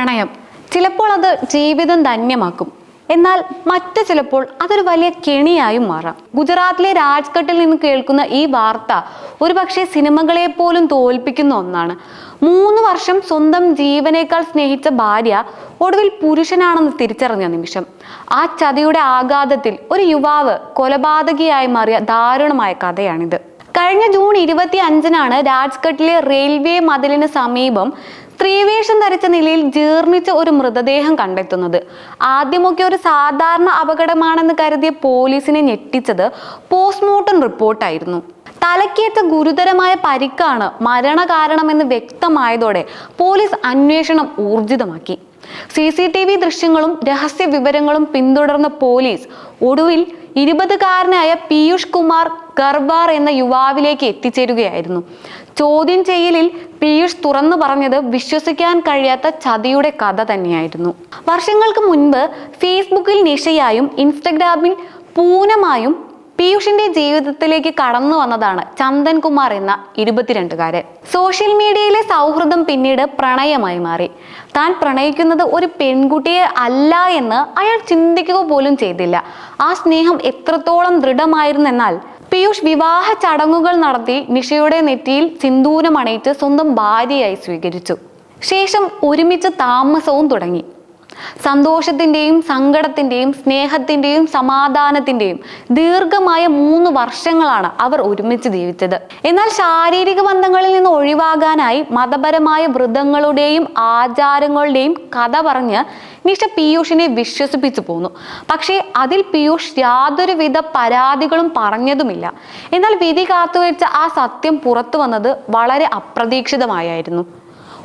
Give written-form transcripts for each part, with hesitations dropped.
പ്രണയം ചിലപ്പോൾ അത് ജീവിതം ധന്യമാക്കും. എന്നാൽ മറ്റു ചിലപ്പോൾ അതൊരു വലിയ കെണിയായും മാറാം. ഗുജറാത്തിലെ രാജ്ഘട്ടിൽ നിന്ന് കേൾക്കുന്ന ഈ വാർത്ത ഒരുപക്ഷെ സിനിമകളെ പോലും തോൽപ്പിക്കുന്ന ഒന്നാണ്. 3 വർഷം സ്വന്തം ജീവനേക്കാൾ സ്നേഹിച്ച ഭാര്യ ഒടുവിൽ പുരുഷനാണെന്ന് തിരിച്ചറിഞ്ഞ നിമിഷം. ആ ചതിയുടെ ആഘാതത്തിൽ ഒരു യുവാവ് കൊലപാതകിയായി മാറിയ ദാരുണമായ കഥയാണിത്. കഴിഞ്ഞ ജൂൺ 25-നാണ് രാജ്ഘട്ടിലെ റെയിൽവേ മതിലിന് സമീപം സ്ത്രീവേഷം ധരിച്ച നിലയിൽ ജീർണിച്ച ഒരു മൃതദേഹം കണ്ടെത്തുന്നത്. ആദ്യമൊക്കെ ഒരു സാധാരണ അപകടമാണെന്ന് കരുതിയ പോലീസിനെ ഞെട്ടിച്ചത് പോസ്റ്റ്മോർട്ടം റിപ്പോർട്ടായിരുന്നു. തലക്കേറ്റ ഗുരുതരമായ പരിക്കാണ് മരണകാരണമെന്ന് വ്യക്തമായതോടെ പോലീസ് അന്വേഷണം ഊർജിതമാക്കി. CCTV ദൃശ്യങ്ങളും രഹസ്യ വിവരങ്ങളും പിന്തുടർന്ന പോലീസ് ഒടുവിൽ 20-കാരനായ പീയൂഷ് കുമാർ ഗർവാർ എന്ന യുവാവിലേക്ക് എത്തിച്ചേരുകയായിരുന്നു. ചോദ്യം ചെയ്യലിൽ പീയൂഷ് തുറന്നു പറഞ്ഞത് വിശ്വസിക്കാൻ കഴിയാത്ത ചതിയുടെ കഥ തന്നെയായിരുന്നു. വർഷങ്ങൾക്ക് മുൻപ് ഫേസ്ബുക്കിൽ നിഷയായും ഇൻസ്റ്റഗ്രാമിൽ പൂനമായും പീയൂഷിന്റെ ജീവിതത്തിലേക്ക് കടന്നു വന്നതാണ് ചന്ദൻ കുമാർ എന്ന 22-കാരൻ. സോഷ്യൽ മീഡിയയിലെ സൗഹൃദം പിന്നീട് പ്രണയമായി മാറി. താൻ പ്രണയിക്കുന്നത് ഒരു പെൺകുട്ടിയെ അല്ല എന്ന് അയാൾ ചിന്തിക്കുക പോലും ചെയ്തില്ല. ആ സ്നേഹം എത്രത്തോളം ദൃഢമായിരുന്നെന്നാൽ പീയൂഷ് വിവാഹ ചടങ്ങുകൾ നടത്തി നിഷയുടെ നെറ്റിയിൽ സിന്ദൂരം അണിയിച്ച് സ്വന്തം ഭാര്യയായി സ്വീകരിച്ചു. ശേഷം ഒരുമിച്ച് താമസവും തുടങ്ങി. സന്തോഷത്തിന്റെയും സങ്കടത്തിന്റെയും സ്നേഹത്തിന്റെയും സമാധാനത്തിന്റെയും ദീർഘമായ 3 വർഷങ്ങളാണ് അവർ ഒരുമിച്ച് ജീവിച്ചത്. എന്നാൽ ശാരീരിക ബന്ധങ്ങളിൽ നിന്ന് ഒഴിവാകാനായി മതപരമായ വ്രതങ്ങളുടെയും ആചാരങ്ങളുടെയും കഥ പറഞ്ഞ് നിഷ പീയൂഷിനെ വിശ്വസിപ്പിച്ചു പോന്നു. പക്ഷേ അതിൽ പീയൂഷ് യാതൊരുവിധ പരാതികളും പറഞ്ഞതുമില്ല. എന്നാൽ വിധി കാത്തുവെച്ച ആ സത്യം പുറത്തു വന്നത് വളരെ അപ്രതീക്ഷിതമായിരുന്നു.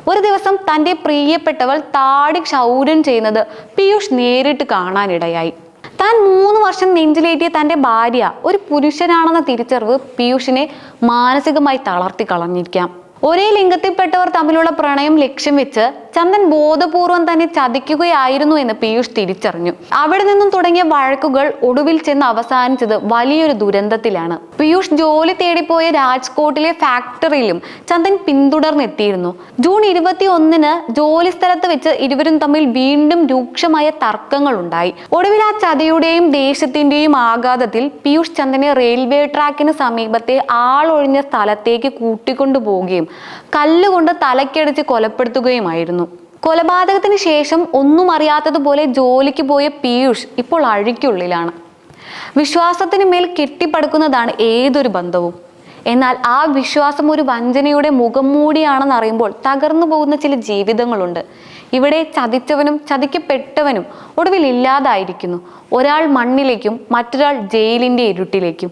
ഒരു ദിവസം തൻ്റെ പ്രിയപ്പെട്ടവൾ താടി ക്ഷൗരം ചെയ്യുന്നത് പീയൂഷ് നേരിട്ട് കാണാനിടയായി. താൻ 3 വർഷം നെഞ്ചിലേറ്റിയ തൻ്റെ ഭാര്യ ഒരു പുരുഷനാണെന്ന തിരിച്ചറിവ് പീയൂഷിനെ മാനസികമായി തളർത്തി കളഞ്ഞിരിക്കാം. ഒരേ ലിംഗത്തിൽപ്പെട്ടവർ തമ്മിലുള്ള പ്രണയം ലക്ഷ്യം വെച്ച് ചന്ദൻ ബോധപൂർവം തന്നെ ചതിക്കുകയായിരുന്നു എന്ന് പീയൂഷ് തിരിച്ചറിഞ്ഞു. അവിടെ നിന്നും തുടങ്ങിയ വഴക്കുകൾ ഒടുവിൽ ചെന്ന് അവസാനിച്ചത് വലിയൊരു ദുരന്തത്തിലാണ്. പീയൂഷ് ജോലി തേടിപ്പോയ രാജ്കോട്ടിലെ ഫാക്ടറിയിലും ചന്ദൻ പിന്തുടർന്നെത്തിയിരുന്നു. ജൂൺ 21-ന് ജോലി സ്ഥലത്ത് വെച്ച് ഇരുവരും തമ്മിൽ വീണ്ടും രൂക്ഷമായ തർക്കങ്ങൾ ഉണ്ടായി. ഒടുവിൽ ആ ചതിയുടെയും ദേഷ്യത്തിന്റെയും ആഘാതത്തിൽ പീയൂഷ് ചന്ദനെ റെയിൽവേ ട്രാക്കിന് സമീപത്തെ ആളൊഴിഞ്ഞ സ്ഥലത്തേക്ക് കൂട്ടിക്കൊണ്ടുപോവുകയും കല്ലുകൊണ്ട് തലക്കടിച്ച് കൊലപ്പെടുത്തുകയുമായിരുന്നു. കൊലപാതകത്തിന് ശേഷം ഒന്നും അറിയാത്തതുപോലെ ജോലിക്ക് പോയ പീയൂഷ് ഇപ്പോൾ അഴിക്കുള്ളിലാണ്. വിശ്വാസത്തിന് മേൽ കെട്ടിപ്പടുക്കുന്നതാണ് ഏതൊരു ബന്ധവും. എന്നാൽ ആ വിശ്വാസം ഒരു വഞ്ചനയുടെ മുഖം മൂടിയാണെന്ന് അറിയുമ്പോൾ തകർന്നു പോകുന്ന ചില ജീവിതങ്ങളുണ്ട്. ഇവിടെ ചതിച്ചവനും ചതിക്കപ്പെട്ടവനും ഒടുവിൽ ഇല്ലാതായിരിക്കുന്നു. ഒരാൾ മണ്ണിലേക്കും മറ്റൊരാൾ ജയിലിന്റെ ഇരുട്ടിലേക്കും.